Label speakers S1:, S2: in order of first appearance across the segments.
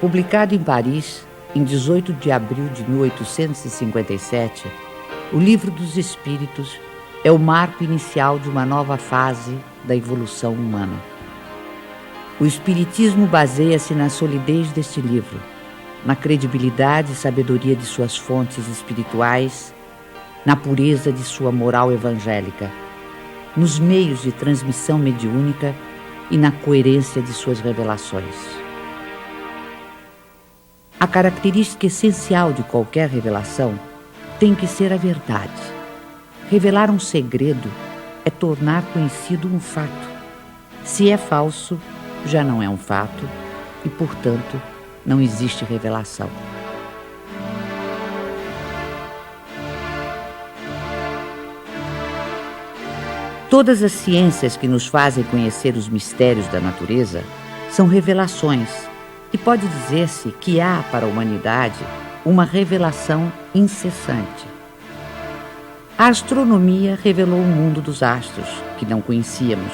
S1: Publicado em Paris, em 18 de abril de 1857, o Livro dos Espíritos é o marco inicial de uma nova fase da evolução humana. O Espiritismo baseia-se na solidez deste livro, na credibilidade e sabedoria de suas fontes espirituais, na pureza de sua moral evangélica, nos meios de transmissão mediúnica e na coerência de suas revelações. A característica essencial de qualquer revelação tem que ser a verdade. Revelar um segredo é tornar conhecido um fato. Se é falso, já não é um fato e, portanto, não existe revelação. Todas as ciências que nos fazem conhecer os mistérios da natureza são revelações, e pode dizer-se que há para a humanidade uma revelação incessante. A astronomia revelou o mundo dos astros, que não conhecíamos.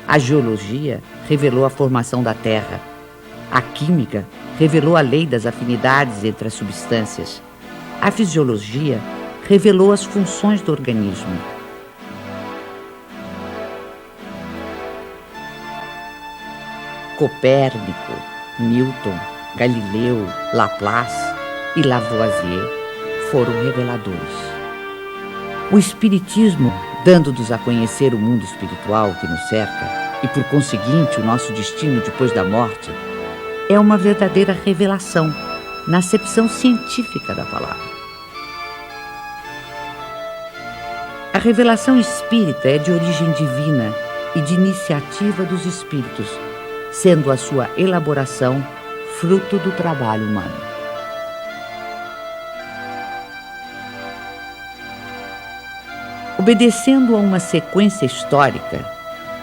S1: A geologia revelou a formação da Terra. A química revelou a lei das afinidades entre as substâncias. A fisiologia revelou as funções do organismo. Copérnico, Newton, Galileu, Laplace e Lavoisier foram reveladores. O Espiritismo, dando-nos a conhecer o mundo espiritual que nos cerca e, por conseguinte, o nosso destino depois da morte, é uma verdadeira revelação na acepção científica da palavra. A revelação espírita é de origem divina e de iniciativa dos espíritos, sendo a sua elaboração fruto do trabalho humano. Obedecendo a uma sequência histórica,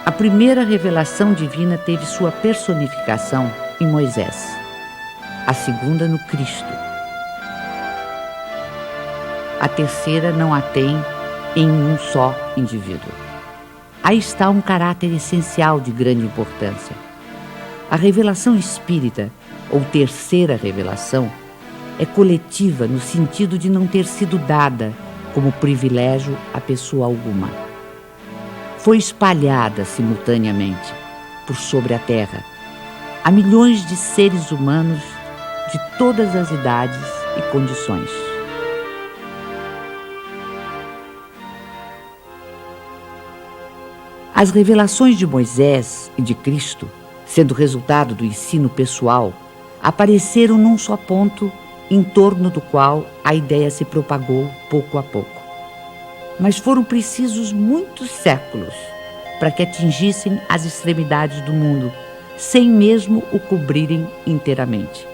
S1: a primeira revelação divina teve sua personificação em Moisés, a segunda no Cristo. A terceira não a tem em um só indivíduo. Aí está um caráter essencial de grande importância. A revelação espírita, ou terceira revelação, é coletiva no sentido de não ter sido dada como privilégio a pessoa alguma. Foi espalhada simultaneamente por sobre a terra a milhões de seres humanos de todas as idades e condições. As revelações de Moisés e de Cristo, sendo resultado do ensino pessoal, apareceram num só ponto em torno do qual a ideia se propagou pouco a pouco. Mas foram precisos muitos séculos para que atingissem as extremidades do mundo, sem mesmo o cobrirem inteiramente.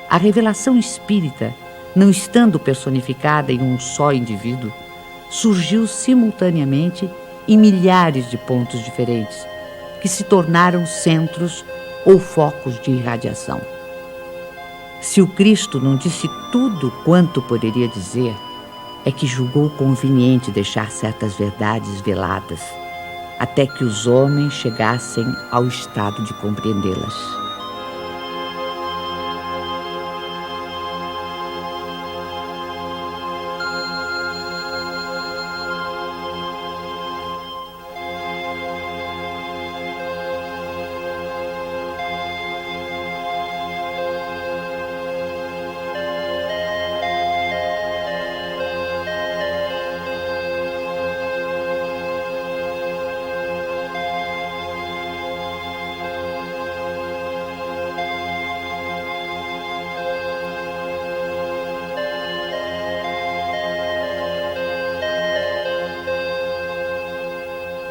S1: A revelação espírita, não estando personificada em um só indivíduo, surgiu simultaneamente em milhares de pontos diferentes, que se tornaram centros ou focos de irradiação. Se o Cristo não disse tudo quanto poderia dizer, é que julgou conveniente deixar certas verdades veladas, até que os homens chegassem ao estado de compreendê-las.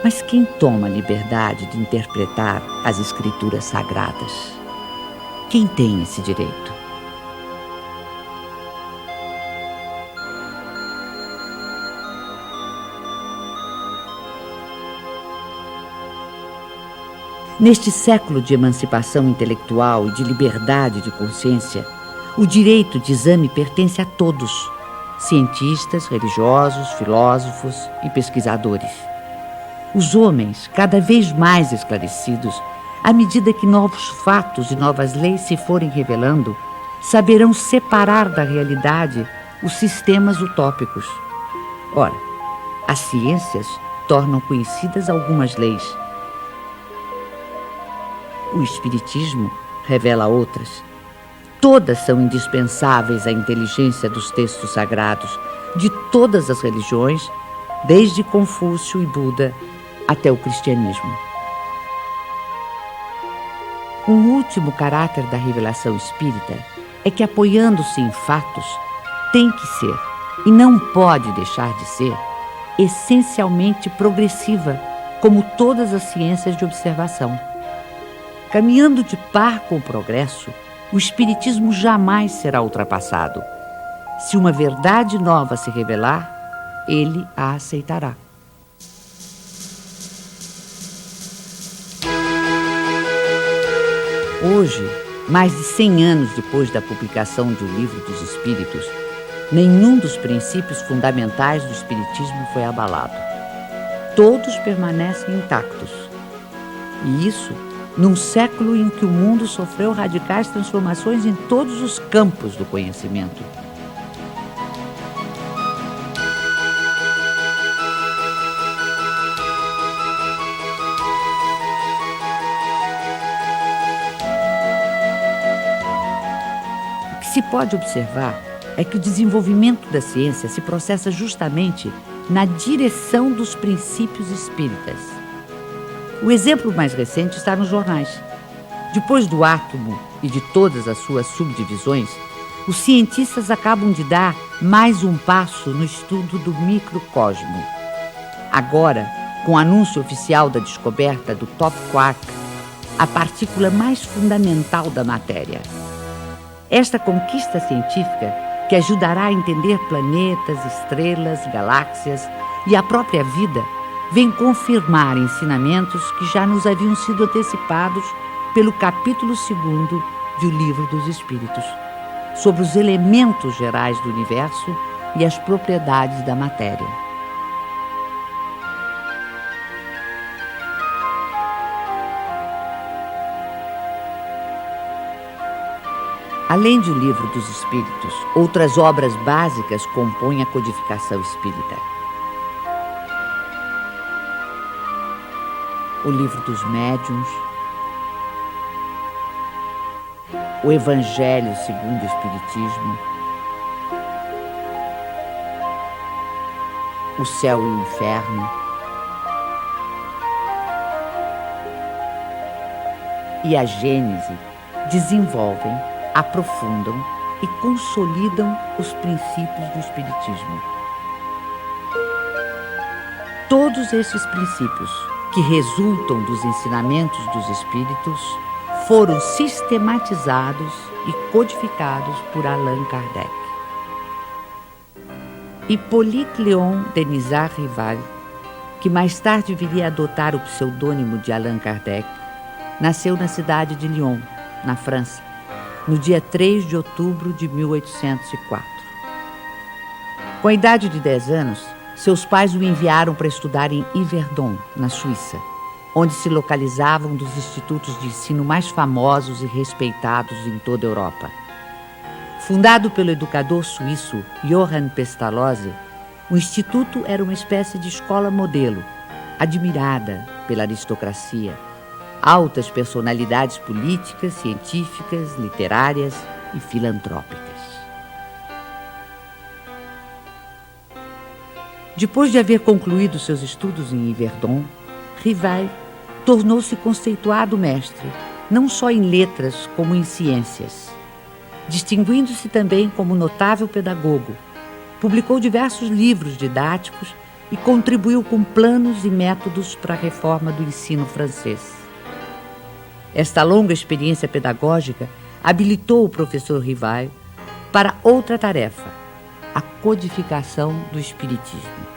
S1: Mas quem toma a liberdade de interpretar as Escrituras Sagradas? Quem tem esse direito? Neste século de emancipação intelectual e de liberdade de consciência, o direito de exame pertence a todos, cientistas, religiosos, filósofos e pesquisadores. Os homens, cada vez mais esclarecidos, à medida que novos fatos e novas leis se forem revelando, saberão separar da realidade os sistemas utópicos. Ora, as ciências tornam conhecidas algumas leis. O Espiritismo revela outras. Todas são indispensáveis à inteligência dos textos sagrados de todas as religiões, desde Confúcio e Buda até o cristianismo. Um último caráter da revelação espírita é que, apoiando-se em fatos, tem que ser, e não pode deixar de ser, essencialmente progressiva, como todas as ciências de observação. Caminhando de par com o progresso, o Espiritismo jamais será ultrapassado. Se uma verdade nova se revelar, ele a aceitará. Hoje, mais de 100 anos depois da publicação de O Livro dos Espíritos, nenhum dos princípios fundamentais do Espiritismo foi abalado. Todos permanecem intactos. E isso num século em que o mundo sofreu radicais transformações em todos os campos do conhecimento. O que se pode observar é que o desenvolvimento da ciência se processa justamente na direção dos princípios espíritas. O exemplo mais recente está nos jornais. Depois do átomo e de todas as suas subdivisões, os cientistas acabam de dar mais um passo no estudo do microcosmo. Agora, com o anúncio oficial da descoberta do top quark, a partícula mais fundamental da matéria. Esta conquista científica, que ajudará a entender planetas, estrelas, galáxias e a própria vida, vem confirmar ensinamentos que já nos haviam sido antecipados pelo capítulo 2º do Livro dos Espíritos, sobre os elementos gerais do universo e as propriedades da matéria. Além de O Livro dos Espíritos, outras obras básicas compõem a codificação espírita. O Livro dos Médiuns, o Evangelho segundo o Espiritismo, o Céu e o Inferno e a Gênese desenvolvem, aprofundam e consolidam os princípios do Espiritismo. Todos esses princípios, que resultam dos ensinamentos dos Espíritos, foram sistematizados e codificados por Allan Kardec. Hippolyte Léon Denisard Rival, que mais tarde viria a adotar o pseudônimo de Allan Kardec, nasceu na cidade de Lyon, na França, no dia 3 de outubro de 1804. Com a idade de 10 anos, seus pais o enviaram para estudar em Yverdon, na Suíça, onde se localizavam um dos institutos de ensino mais famosos e respeitados em toda a Europa. Fundado pelo educador suíço Johann Pestalozzi, o instituto era uma espécie de escola modelo, admirada pela aristocracia, altas personalidades políticas, científicas, literárias e filantrópicas. Depois de haver concluído seus estudos em Yverdon, Rival tornou-se conceituado mestre, não só em letras como em ciências. Distinguindo-se também como notável pedagogo, publicou diversos livros didáticos e contribuiu com planos e métodos para a reforma do ensino francês. Esta longa experiência pedagógica habilitou o professor Rival para outra tarefa, a codificação do Espiritismo.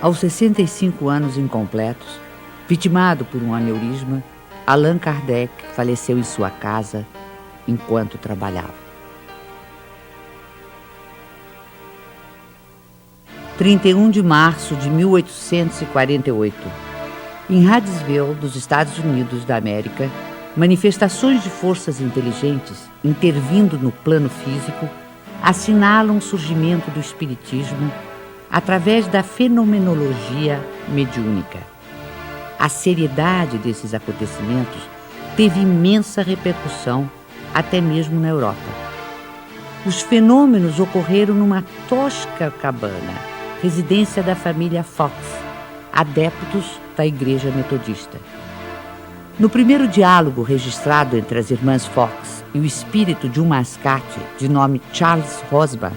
S1: Aos 65 anos incompletos, vitimado por um aneurisma, Allan Kardec faleceu em sua casa enquanto trabalhava. 31 de março de 1848. Em Hydesville, dos Estados Unidos da América, manifestações de forças inteligentes intervindo no plano físico assinalam o surgimento do espiritismo através da fenomenologia mediúnica. A seriedade desses acontecimentos teve imensa repercussão até mesmo na Europa. Os fenômenos ocorreram numa tosca cabana, residência da família Fox, adeptos da Igreja Metodista. No primeiro diálogo registrado entre as irmãs Fox e o espírito de um mascate de nome Charles Rosbach,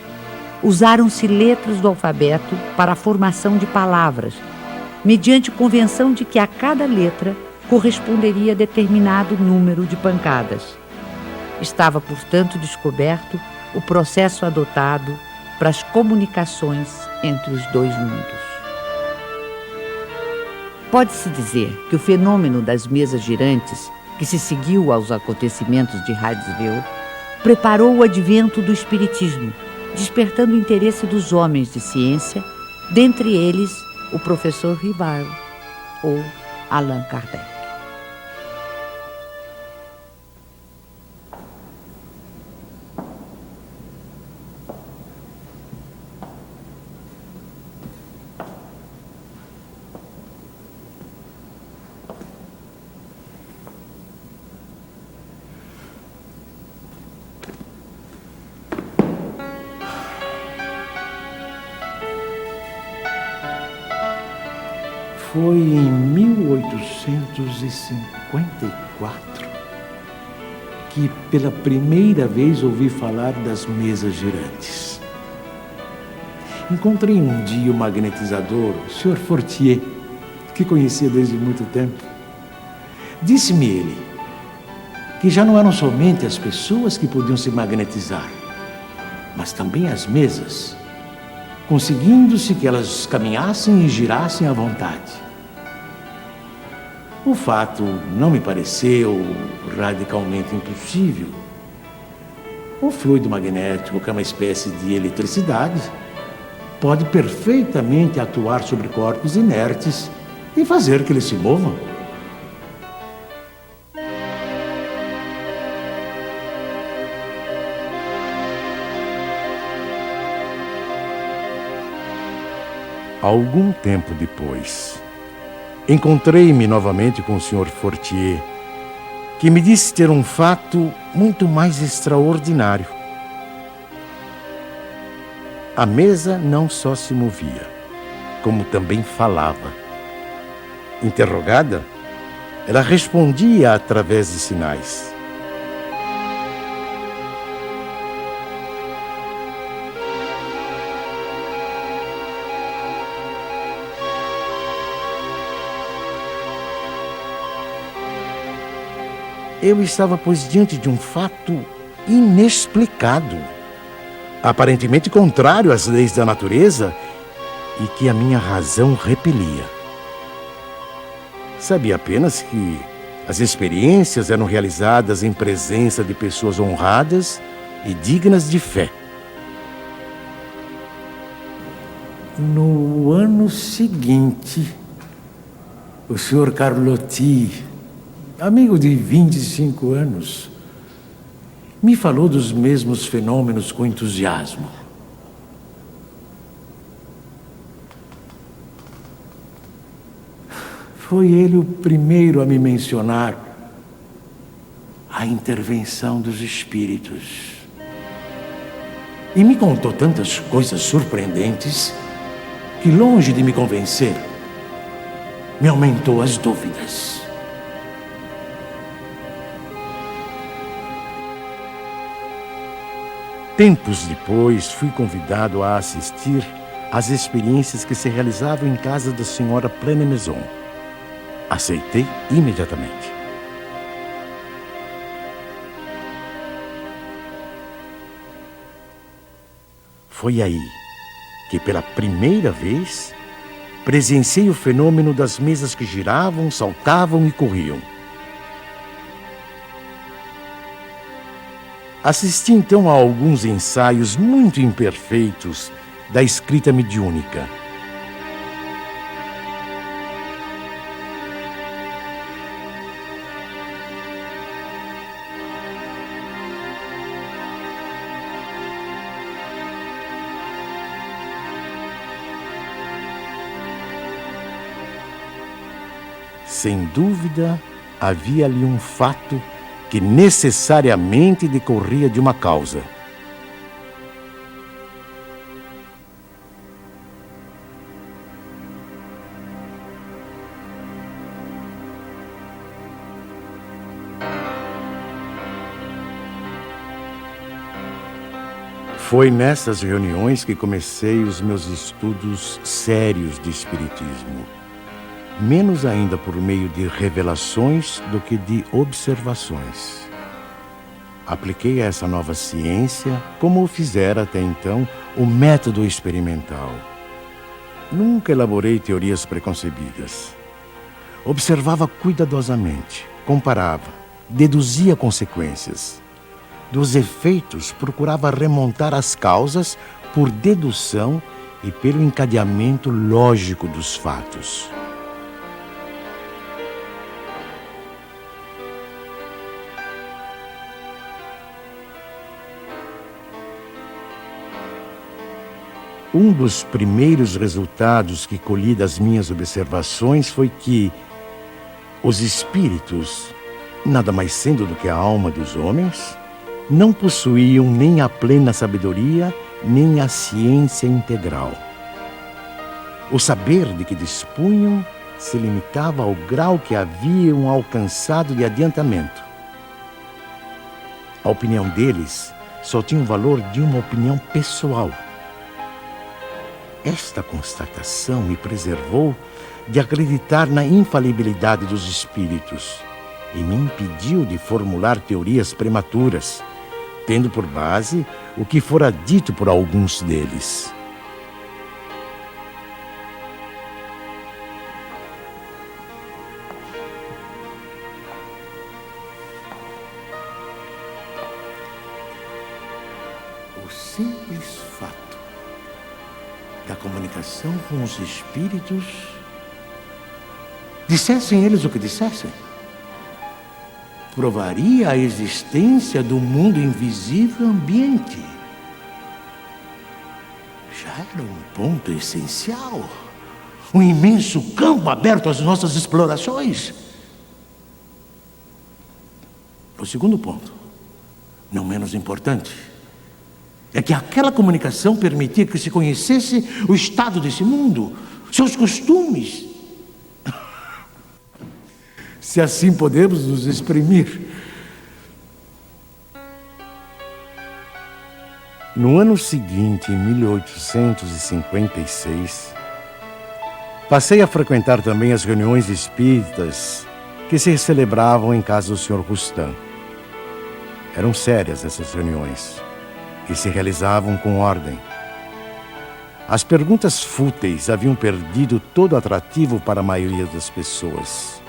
S1: usaram-se letras do alfabeto para a formação de palavras, mediante convenção de que a cada letra corresponderia a determinado número de pancadas. Estava, portanto, descoberto o processo adotado para as comunicações entre os dois mundos. Pode-se dizer que o fenômeno das mesas girantes, que se seguiu aos acontecimentos de Hydesville, preparou o advento do espiritismo, despertando o interesse dos homens de ciência, dentre eles o professor Ribard ou Allan Kardec.
S2: Foi em 1854 que pela primeira vez ouvi falar das mesas girantes. Encontrei um dia o magnetizador, o Sr. Fortier, que conhecia desde muito tempo. Disse-me ele que já não eram somente as pessoas que podiam se magnetizar, mas também as mesas, conseguindo-se que elas caminhassem e girassem à vontade. O fato não me pareceu radicalmente impossível. O fluido magnético, que é uma espécie de eletricidade, pode perfeitamente atuar sobre corpos inertes e fazer que eles se movam.
S3: Algum tempo depois, encontrei-me novamente com o Sr. Fortier, que me disse ter um fato muito mais extraordinário. A mesa não só se movia, como também falava. Interrogada, ela respondia através de sinais. Eu estava, pois, diante de um fato inexplicado, aparentemente contrário às leis da natureza e que a minha razão repelia. Sabia apenas que as experiências eram realizadas em presença de pessoas honradas e dignas de fé.
S2: No ano seguinte, o Sr. Carlotti, amigo de 25 anos, me falou dos mesmos fenômenos com entusiasmo. Foi ele o primeiro a me mencionar a intervenção dos espíritos. E me contou tantas coisas surpreendentes que, longe de me convencer, me aumentou as dúvidas.
S3: Tempos depois, fui convidado a assistir às experiências que se realizavam em casa da senhora Plane-Maison. Aceitei imediatamente. Foi aí que, pela primeira vez, presenciei o fenômeno das mesas que giravam, saltavam e corriam. Assisti então a alguns ensaios muito imperfeitos da escrita mediúnica. sem dúvida, havia ali um fato que necessariamente decorria de uma causa. Foi nessas reuniões que comecei os meus estudos sérios de espiritismo. Menos ainda por meio de revelações do que de observações. Apliquei a essa nova ciência, como o fizera até então, o método experimental. Nunca elaborei teorias preconcebidas. Observava cuidadosamente, comparava, deduzia consequências. Dos efeitos, procurava remontar as causas por dedução e pelo encadeamento lógico dos fatos. Um dos primeiros resultados que colhi das minhas observações foi que os espíritos, nada mais sendo do que a alma dos homens, não possuíam nem a plena sabedoria, nem a ciência integral. O saber de que dispunham se limitava ao grau que haviam alcançado de adiantamento. A opinião deles só tinha o valor de uma opinião pessoal. Esta constatação me preservou de acreditar na infalibilidade dos espíritos e me impediu de formular teorias prematuras, tendo por base o que fora dito por alguns deles.
S2: O simples fato da comunicação com os espíritos, dissessem eles o que dissessem, provaria a existência do mundo invisível ambiente. Já era um ponto essencial, um imenso campo aberto às nossas explorações. O segundo ponto, não menos importante, é que aquela comunicação permitia que se conhecesse o estado desse mundo, seus costumes, se assim podemos nos exprimir.
S3: No ano seguinte, em 1856, passei a frequentar também as reuniões espíritas que se celebravam em casa do Sr. Rustam. Eram sérias essas reuniões e se realizavam com ordem. As perguntas fúteis haviam perdido todo atrativo para a maioria das pessoas.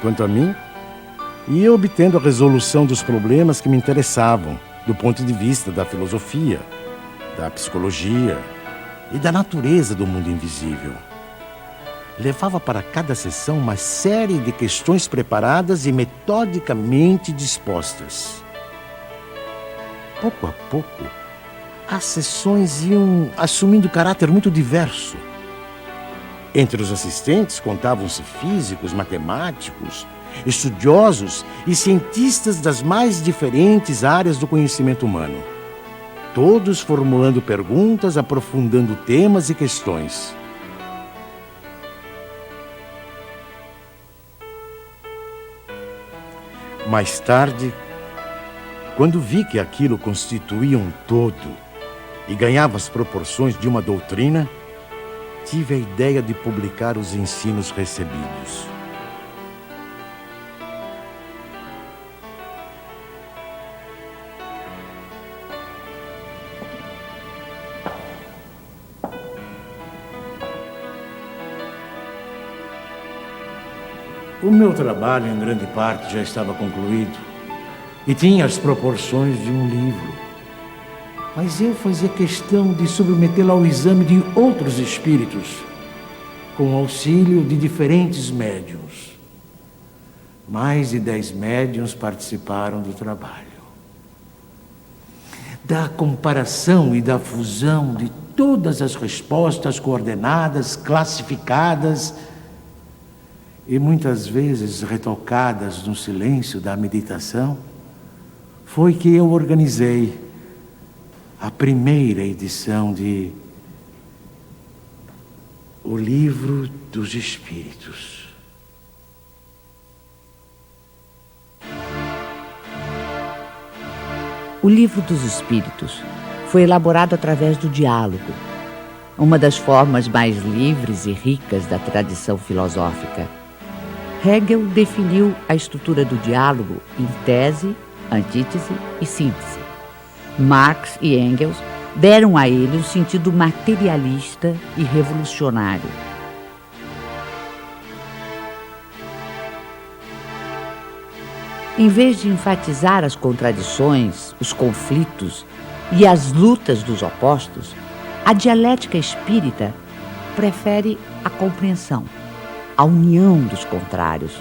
S3: Quanto a mim, ia obtendo a resolução dos problemas que me interessavam, do ponto de vista da filosofia, da psicologia e da natureza do mundo invisível. Levava para cada sessão uma série de questões preparadas e metodicamente dispostas. Pouco a pouco, as sessões iam assumindo caráter muito diverso. Entre os assistentes contavam-se físicos, matemáticos, estudiosos e cientistas das mais diferentes áreas do conhecimento humano. Todos formulando perguntas, aprofundando temas e questões. Mais tarde, quando vi que aquilo constituía um todo e ganhava as proporções de uma doutrina, tive a ideia de publicar os ensinos recebidos.
S2: O meu trabalho, em grande parte, já estava concluído e tinha as proporções de um livro. Mas eu fazia questão de submetê-lo ao exame de outros espíritos, com o auxílio de diferentes médiuns. Mais de 10 médiuns participaram do trabalho. Da comparação e da fusão de todas as respostas coordenadas, classificadas, e muitas vezes retocadas no silêncio da meditação, foi que eu organizei a primeira edição de O Livro dos Espíritos.
S1: O Livro dos Espíritos foi elaborado através do diálogo, uma das formas mais livres e ricas da tradição filosófica. Hegel definiu a estrutura do diálogo em tese, antítese e síntese. Marx e Engels deram a ele um sentido materialista e revolucionário. Em vez de enfatizar as contradições, os conflitos e as lutas dos opostos, a dialética espírita prefere a compreensão, a união dos contrários,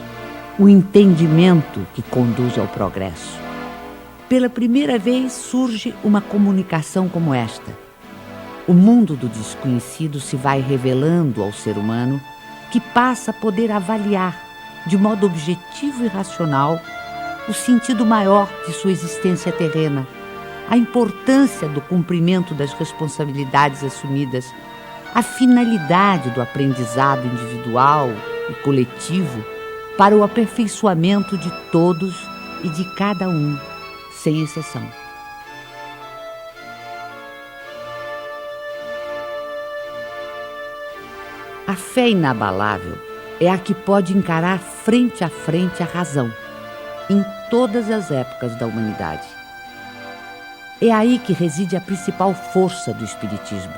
S1: o entendimento que conduz ao progresso. Pela primeira vez surge uma comunicação como esta. O mundo do desconhecido se vai revelando ao ser humano, que passa a poder avaliar, de modo objetivo e racional, o sentido maior de sua existência terrena, a importância do cumprimento das responsabilidades assumidas, a finalidade do aprendizado individual e coletivo para o aperfeiçoamento de todos e de cada um, sem exceção. A fé inabalável é a que pode encarar frente a frente a razão, em todas as épocas da humanidade. É aí que reside a principal força do Espiritismo.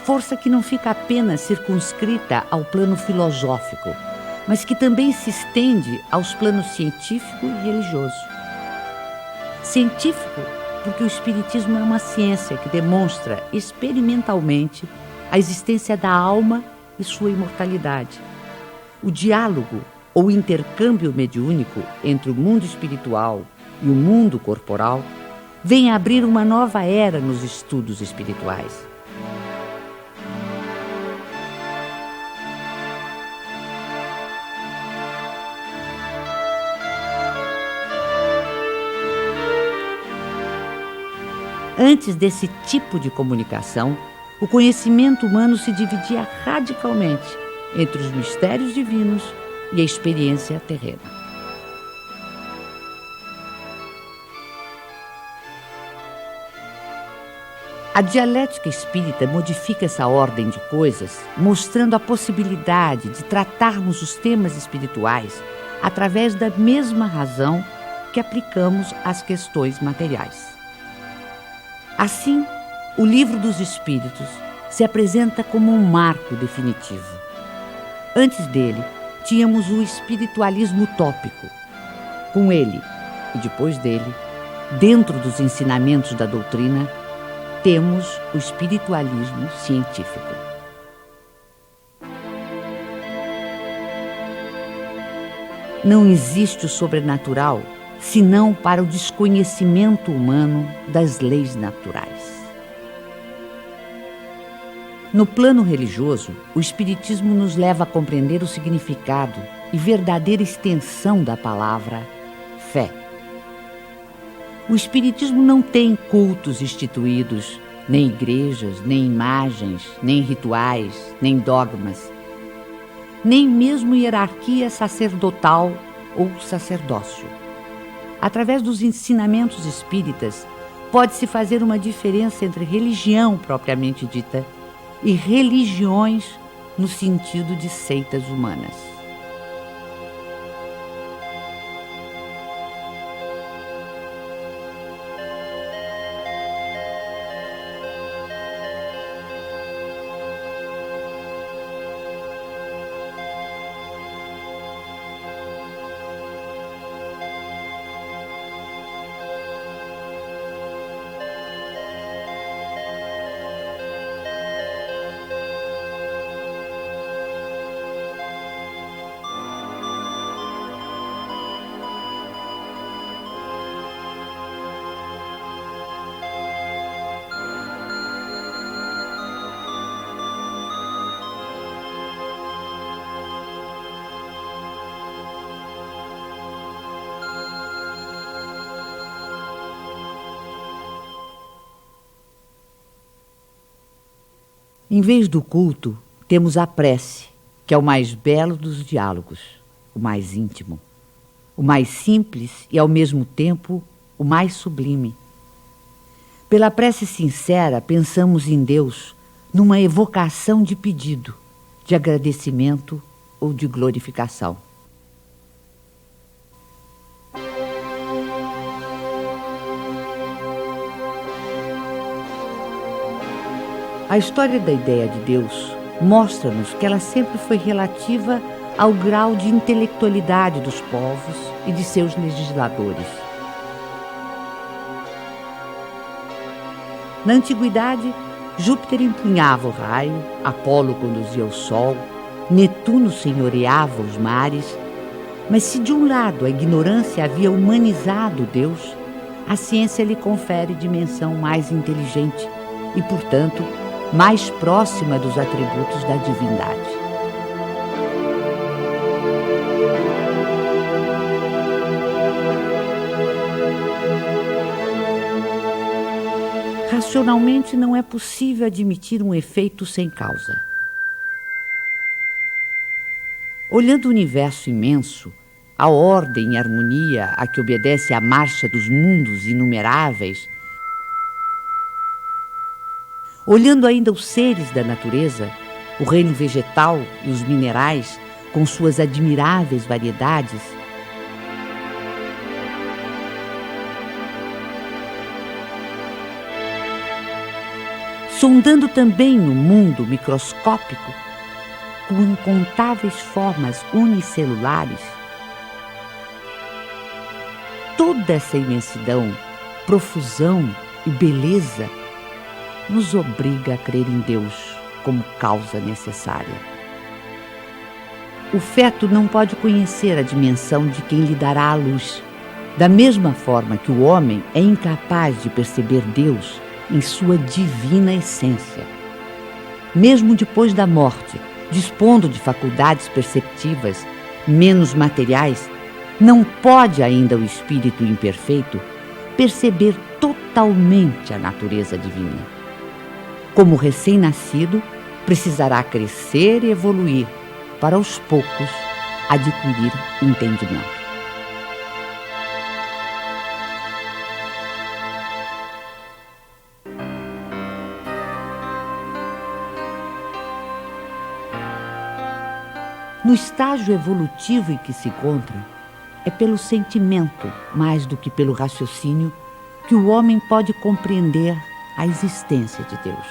S1: Força que não fica apenas circunscrita ao plano filosófico, mas que também se estende aos planos científico e religioso. Científico, porque o Espiritismo é uma ciência que demonstra experimentalmente a existência da alma e sua imortalidade. O diálogo ou intercâmbio mediúnico entre o mundo espiritual e o mundo corporal vem abrir uma nova era nos estudos espirituais. Antes desse tipo de comunicação, o conhecimento humano se dividia radicalmente entre os mistérios divinos e a experiência terrena. A dialética espírita modifica essa ordem de coisas, mostrando a possibilidade de tratarmos os temas espirituais através da mesma razão que aplicamos às questões materiais. Assim, o Livro dos Espíritos se apresenta como um marco definitivo. Antes dele, tínhamos o espiritualismo utópico. Com ele, e depois dele, dentro dos ensinamentos da doutrina, temos o espiritualismo científico. Não existe o sobrenatural senão para o desconhecimento humano das leis naturais. No plano religioso, o Espiritismo nos leva a compreender o significado e verdadeira extensão da palavra fé. O Espiritismo não tem cultos instituídos, nem igrejas, nem imagens, nem rituais, nem dogmas, nem mesmo hierarquia sacerdotal ou sacerdócio. Através dos ensinamentos espíritas, pode-se fazer uma diferença entre religião propriamente dita e religiões no sentido de seitas humanas. Em vez do culto, temos a prece, que é o mais belo dos diálogos, o mais íntimo, o mais simples e, ao mesmo tempo, o mais sublime. Pela prece sincera, pensamos em Deus numa evocação de pedido, de agradecimento ou de glorificação. A história da ideia de Deus mostra-nos que ela sempre foi relativa ao grau de intelectualidade dos povos e de seus legisladores. Na antiguidade, Júpiter empunhava o raio, Apolo conduzia o sol, Netuno senhoreava os mares. Mas se de um lado a ignorância havia humanizado Deus, a ciência lhe confere dimensão mais inteligente e, portanto, mais próxima dos atributos da divindade. Racionalmente não é possível admitir um efeito sem causa. Olhando o universo imenso, a ordem e harmonia a que obedece a marcha dos mundos inumeráveis, olhando ainda os seres da natureza, o reino vegetal e os minerais, com suas admiráveis variedades, sondando também o mundo microscópico, com incontáveis formas unicelulares, toda essa imensidão, profusão e beleza nos obriga a crer em Deus como causa necessária. O feto não pode conhecer a dimensão de quem lhe dará a luz, da mesma forma que o homem é incapaz de perceber Deus em sua divina essência. Mesmo depois da morte, dispondo de faculdades perceptivas menos materiais, não pode ainda o espírito imperfeito perceber totalmente a natureza divina. Como recém-nascido, precisará crescer e evoluir para, aos poucos, adquirir entendimento. No estágio evolutivo em que se encontra, é pelo sentimento, mais do que pelo raciocínio, que o homem pode compreender a existência de Deus.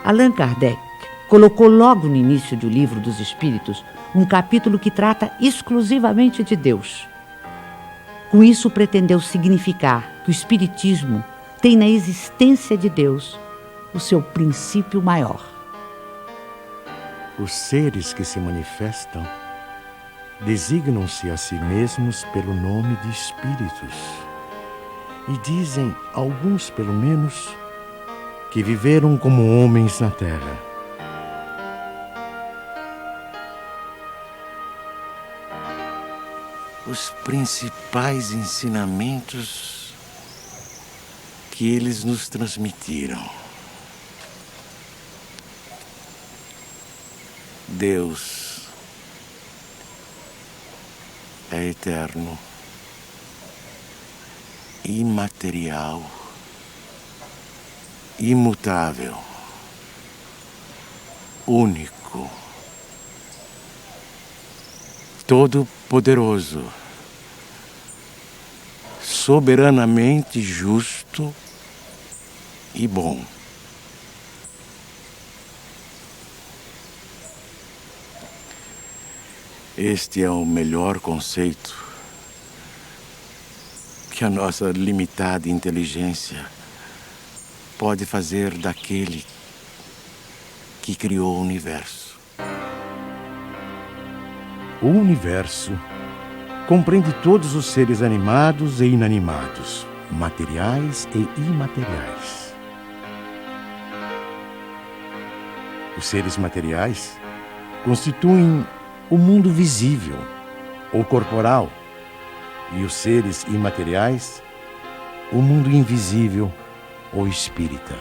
S1: Allan Kardec colocou logo no início do Livro dos Espíritos um capítulo que trata exclusivamente de Deus. Com isso, pretendeu significar que o Espiritismo tem na existência de Deus o seu princípio maior.
S3: Os seres que se manifestam designam-se a si mesmos pelo nome de espíritos e dizem, alguns pelo menos, que viveram como homens na terra.
S2: Os principais ensinamentos que eles nos transmitiram. Deus é eterno, imaterial, imutável, único, todo-poderoso, soberanamente justo e bom. Este é o melhor conceito que a nossa limitada inteligência pode fazer daquele que criou o universo.
S3: O universo compreende todos os seres animados e inanimados, materiais e imateriais. Os seres materiais constituem o mundo visível ou corporal, e os seres imateriais, o mundo invisível ou espírita.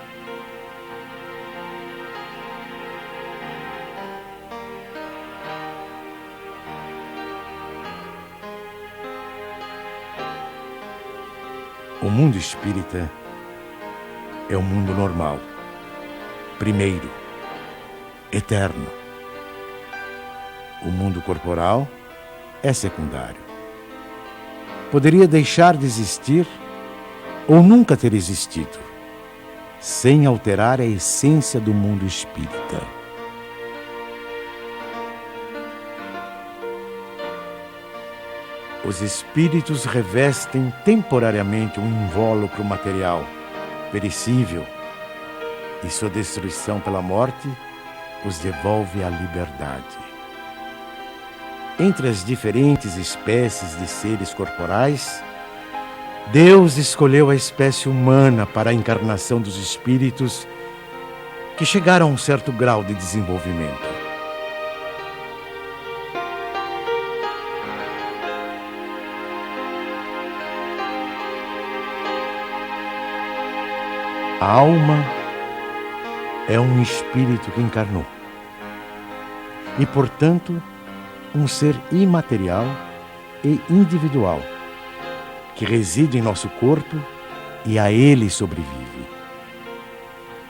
S3: O mundo espírita é o mundo normal, primeiro, eterno. O mundo corporal é secundário. Poderia deixar de existir ou nunca ter existido, sem alterar a essência do mundo espírita. Os espíritos revestem temporariamente um invólucro material, perecível, e sua destruição pela morte os devolve à liberdade. Entre as diferentes espécies de seres corporais, Deus escolheu a espécie humana para a encarnação dos espíritos que chegaram a um certo grau de desenvolvimento. A alma é um espírito que encarnou e, portanto, um ser imaterial e individual que reside em nosso corpo e a ele sobrevive.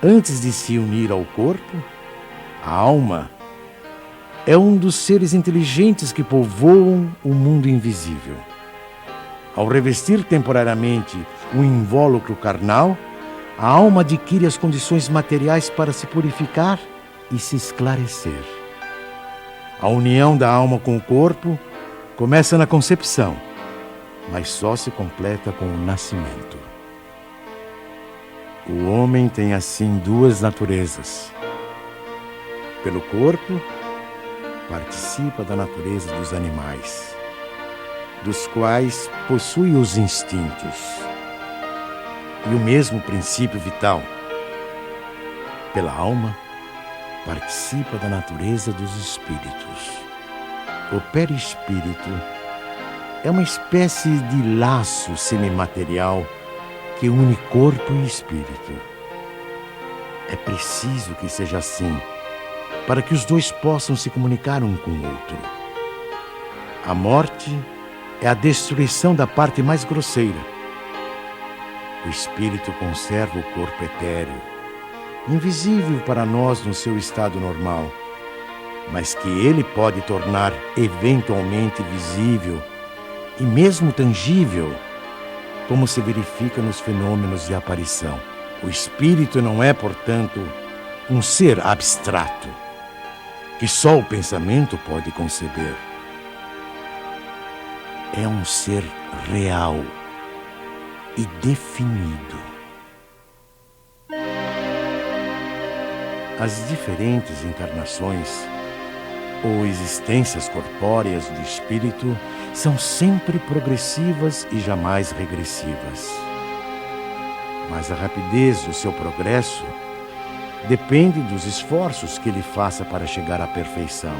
S3: Antes de se unir ao corpo, a alma é um dos seres inteligentes que povoam o mundo invisível. Ao revestir temporariamente o invólucro carnal, a alma adquire as condições materiais para se purificar e se esclarecer. A união da alma com o corpo começa na concepção, mas só se completa com o nascimento. O homem tem assim duas naturezas. Pelo corpo, participa da natureza dos animais, dos quais possui os instintos e o mesmo princípio vital. Pela alma, participa da natureza dos espíritos. O perispírito é uma espécie de laço semimaterial que une corpo e espírito. É preciso que seja assim, para que os dois possam se comunicar um com o outro. A morte é a destruição da parte mais grosseira. O espírito conserva o corpo etéreo, invisível para nós no seu estado normal, mas que ele pode tornar eventualmente visível e mesmo tangível, como se verifica nos fenômenos de aparição. O espírito não é, portanto, um ser abstrato, que só o pensamento pode conceber. É um ser real e definido. As diferentes encarnações ou existências corpóreas do espírito são sempre progressivas e jamais regressivas. Mas a rapidez do seu progresso depende dos esforços que ele faça para chegar à perfeição.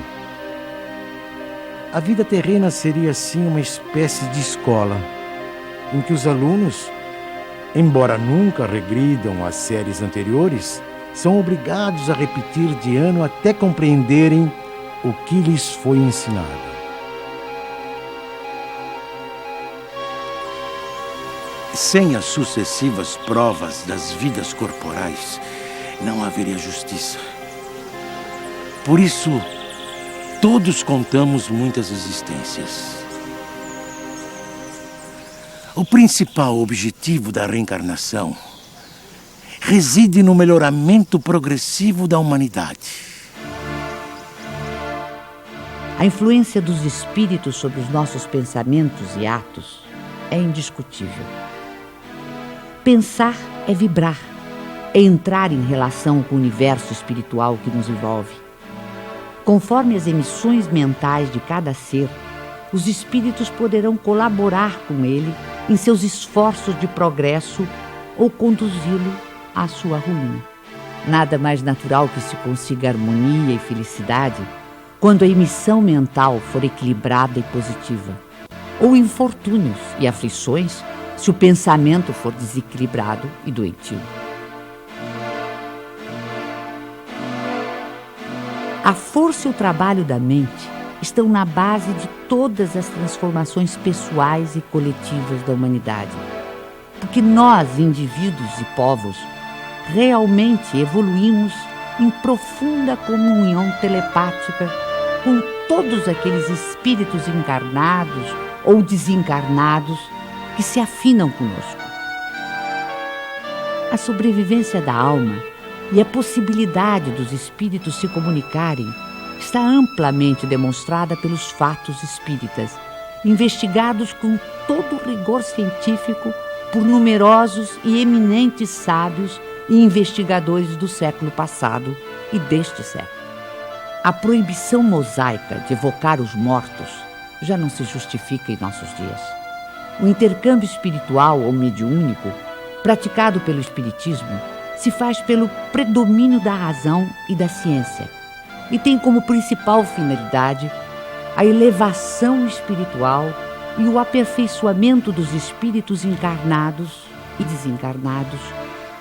S3: A vida terrena seria assim uma espécie de escola, em que os alunos, embora nunca regridam às séries anteriores, são obrigados a repetir de ano até compreenderem o que lhes foi ensinado.
S2: Sem as sucessivas provas das vidas corporais, não haveria justiça. Por isso, todos contamos muitas existências. O principal objetivo da reencarnação reside no melhoramento progressivo da humanidade.
S1: A influência dos espíritos sobre os nossos pensamentos e atos é indiscutível. Pensar é vibrar, é entrar em relação com o universo espiritual que nos envolve. Conforme as emissões mentais de cada ser, os espíritos poderão colaborar com ele em seus esforços de progresso ou conduzi-lo à sua ruína. Nada mais natural que se consiga harmonia e felicidade quando a emissão mental for equilibrada e positiva. ou infortúnios e aflições se o pensamento for desequilibrado e doentio. A força e o trabalho da mente estão na base de todas as transformações pessoais e coletivas da humanidade. Porque nós, indivíduos e povos, realmente evoluímos em profunda comunhão telepática com todos aqueles espíritos encarnados ou desencarnados que se afinam conosco. A sobrevivência da alma e a possibilidade dos espíritos se comunicarem está amplamente demonstrada pelos fatos espíritas, investigados com todo o rigor científico por numerosos e eminentes sábios e investigadores do século passado e deste século. A proibição mosaica de evocar os mortos já não se justifica em nossos dias. O intercâmbio espiritual ou mediúnico, praticado pelo Espiritismo, se faz pelo predomínio da razão e da ciência e tem como principal finalidade a elevação espiritual e o aperfeiçoamento dos espíritos encarnados e desencarnados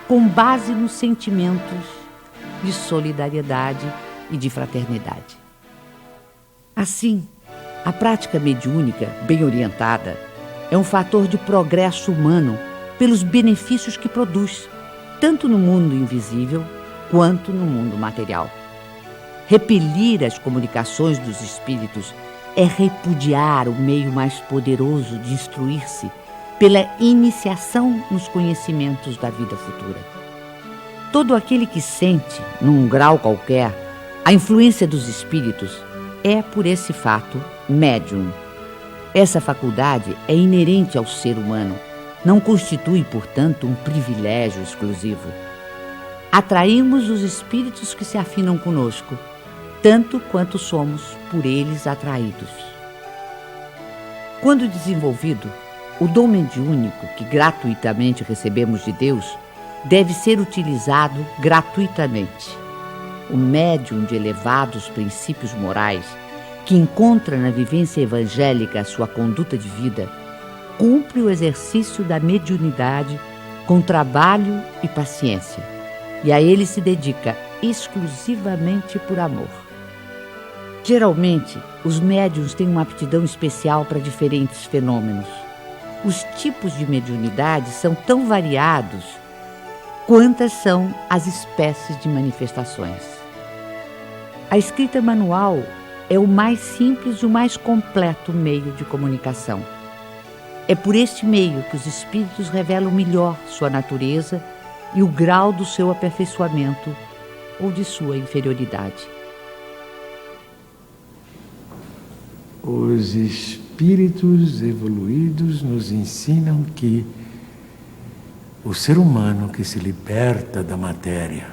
S1: com base nos sentimentos de solidariedade e de fraternidade. Assim, a prática mediúnica, bem orientada, é um fator de progresso humano pelos benefícios que produz, tanto no mundo invisível quanto no mundo material. Repelir as comunicações dos espíritos é repudiar o meio mais poderoso de instruir-se pela iniciação nos conhecimentos da vida futura. Todo aquele que sente, num grau qualquer, a influência dos espíritos é, por esse fato, médium. Essa faculdade é inerente ao ser humano, não constitui, portanto, um privilégio exclusivo. Atraímos os espíritos que se afinam conosco, tanto quanto somos por eles atraídos. Quando desenvolvido, o dom mediúnico que gratuitamente recebemos de Deus deve ser utilizado gratuitamente. O médium de elevados princípios morais, que encontra na vivência evangélica a sua conduta de vida, cumpre o exercício da mediunidade com trabalho e paciência, e a ele se dedica exclusivamente por amor. Geralmente, os médiuns têm uma aptidão especial para diferentes fenômenos. Os tipos de mediunidade são tão variados quantas são as espécies de manifestações. A escrita manual é o mais simples e o mais completo meio de comunicação. É por este meio que os espíritos revelam melhor sua natureza e o grau do seu aperfeiçoamento ou de sua inferioridade.
S2: Os espíritos evoluídos nos ensinam que o ser humano que se liberta da matéria,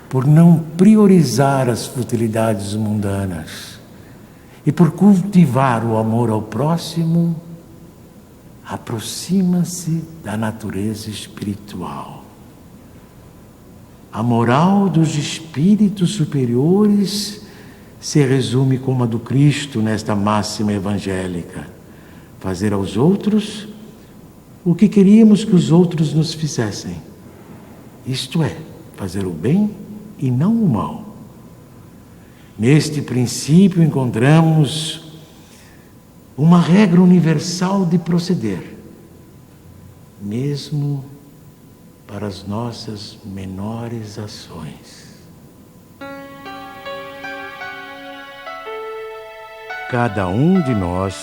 S2: por não priorizar as futilidades mundanas e por cultivar o amor ao próximo, aproxima-se da natureza espiritual. A moral dos espíritos superiores se resume como a do Cristo nesta máxima evangélica: fazer aos outros o que queríamos que os outros nos fizessem. Isto é, fazer o bem e não o mal. Neste princípio encontramos uma regra universal de proceder, mesmo para as nossas menores ações.
S3: Cada um de nós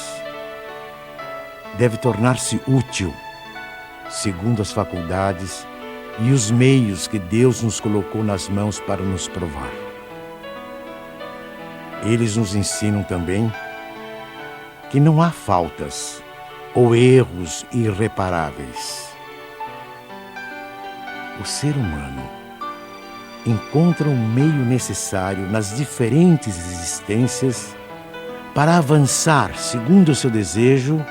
S3: deve tornar-se útil, segundo as faculdades e os meios que Deus nos colocou nas mãos para nos provar. Eles nos ensinam também que não há faltas ou erros irreparáveis. O ser humano encontra o meio necessário nas diferentes existências para avançar segundo o seu desejo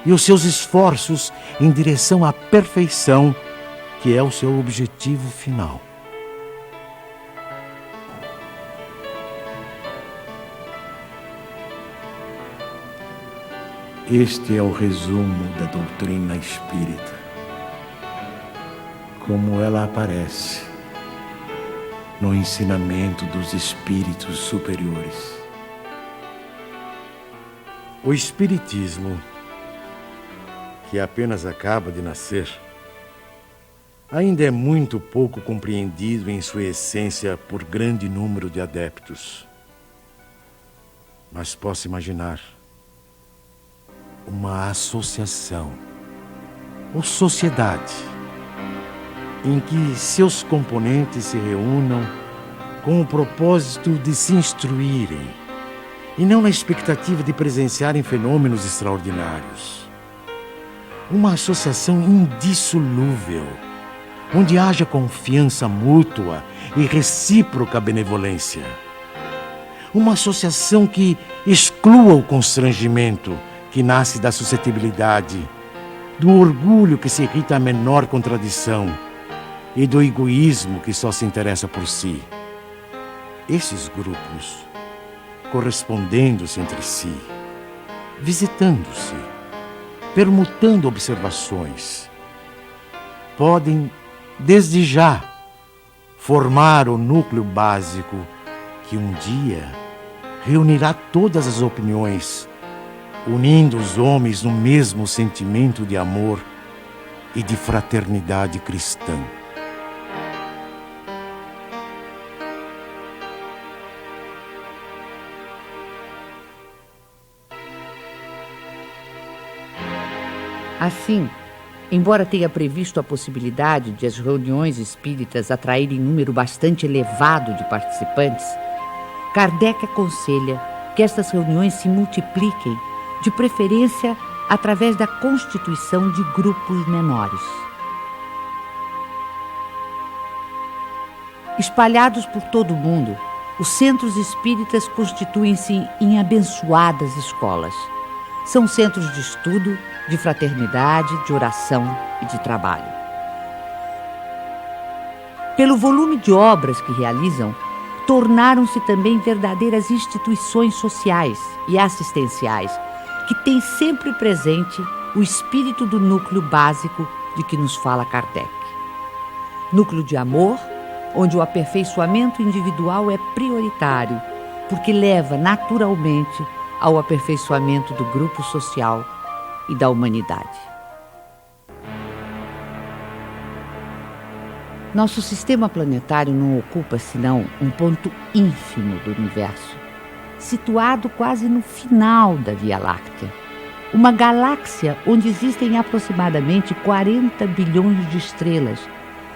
S3: e os seus esforços em direção à perfeição, que é o seu objetivo final.
S2: Este é o resumo da doutrina espírita, como ela aparece no ensinamento dos espíritos superiores.
S3: O Espiritismo, que apenas acaba de nascer, ainda é muito pouco compreendido em sua essência por grande número de adeptos. Mas posso imaginar uma associação ou sociedade em que seus componentes se reúnam com o propósito de se instruírem e não na expectativa de presenciarem fenômenos extraordinários. Uma associação indissolúvel, onde haja confiança mútua e recíproca benevolência. Uma associação que exclua o constrangimento que nasce da suscetibilidade, do orgulho que se irrita à menor contradição e do egoísmo que só se interessa por si. Esses grupos, correspondendo-se entre si, visitando-se, permutando observações, podem, desde já, formar o núcleo básico que um dia reunirá todas as opiniões, unindo os homens no mesmo sentimento de amor e de fraternidade cristã.
S1: Assim, embora tenha previsto a possibilidade de as reuniões espíritas atraírem número bastante elevado de participantes, Kardec aconselha que estas reuniões se multipliquem, de preferência através da constituição de grupos menores. Espalhados por todo o mundo, os centros espíritas constituem-se em abençoadas escolas. São centros de estudo, de fraternidade, de oração e de trabalho. Pelo volume de obras que realizam, tornaram-se também verdadeiras instituições sociais e assistenciais, que têm sempre presente o espírito do núcleo básico de que nos fala Kardec. Núcleo de amor, onde o aperfeiçoamento individual é prioritário, porque leva naturalmente ao aperfeiçoamento do grupo social e da humanidade. Nosso sistema planetário não ocupa senão um ponto ínfimo do universo, situado quase no final da Via Láctea, uma galáxia onde existem aproximadamente 40 bilhões de estrelas,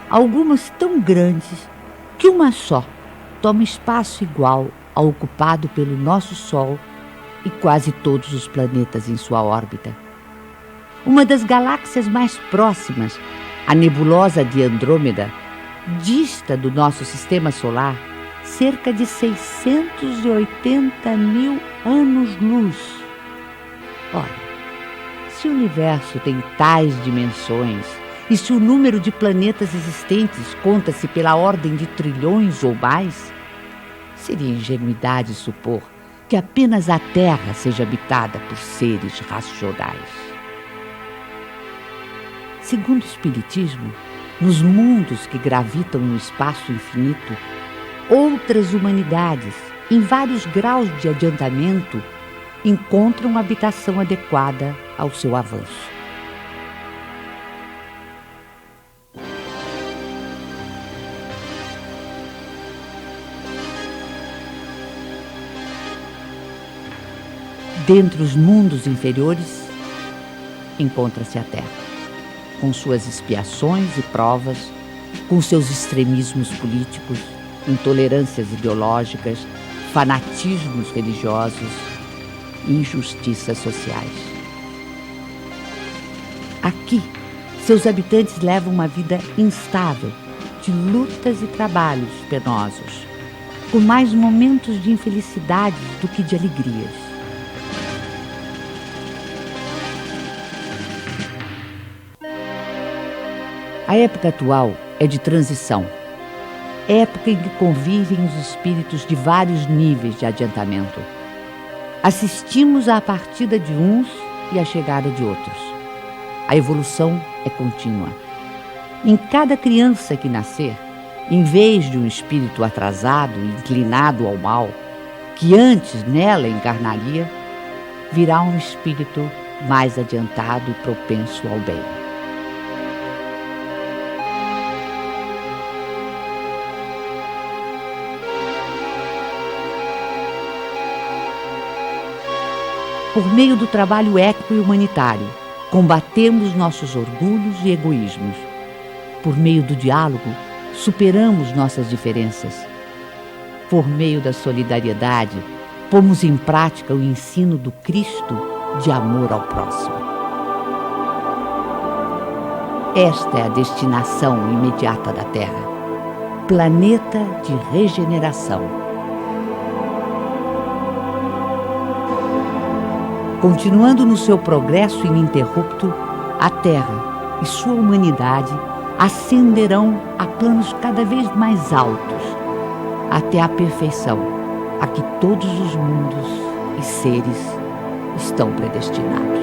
S1: algumas tão grandes que uma só toma espaço igual ao ocupado pelo nosso Sol e quase todos os planetas em sua órbita. Uma das galáxias mais próximas, a nebulosa de Andrômeda, dista do nosso sistema solar cerca de 680 mil anos-luz. Ora, se o universo tem tais dimensões e se o número de planetas existentes conta-se pela ordem de trilhões ou mais, seria ingenuidade supor que apenas a Terra seja habitada por seres racionais. Segundo o Espiritismo, nos mundos que gravitam no espaço infinito, outras humanidades, em vários graus de adiantamento, encontram habitação adequada ao seu avanço. Dentre os mundos inferiores, encontra-se a Terra, com suas expiações e provas, com seus extremismos políticos, intolerâncias ideológicas, fanatismos religiosos e injustiças sociais. Aqui, seus habitantes levam uma vida instável, de lutas e trabalhos penosos, com mais momentos de infelicidade do que de alegrias. A época atual é de transição, época em que convivem os espíritos de vários níveis de adiantamento. Assistimos à partida de uns e a chegada de outros. A evolução é contínua. Em cada criança que nascer, em vez de um espírito atrasado e inclinado ao mal, que antes nela encarnaria, virá um espírito mais adiantado e propenso ao bem. Por meio do trabalho ético e humanitário, combatemos nossos orgulhos e egoísmos. Por meio do diálogo, superamos nossas diferenças. Por meio da solidariedade, pomos em prática o ensino do Cristo de amor ao próximo. Esta é a destinação imediata da Terra, planeta de regeneração. Continuando no seu progresso ininterrupto, a Terra e sua humanidade ascenderão a planos cada vez mais altos, até a perfeição a que todos os mundos e seres estão predestinados.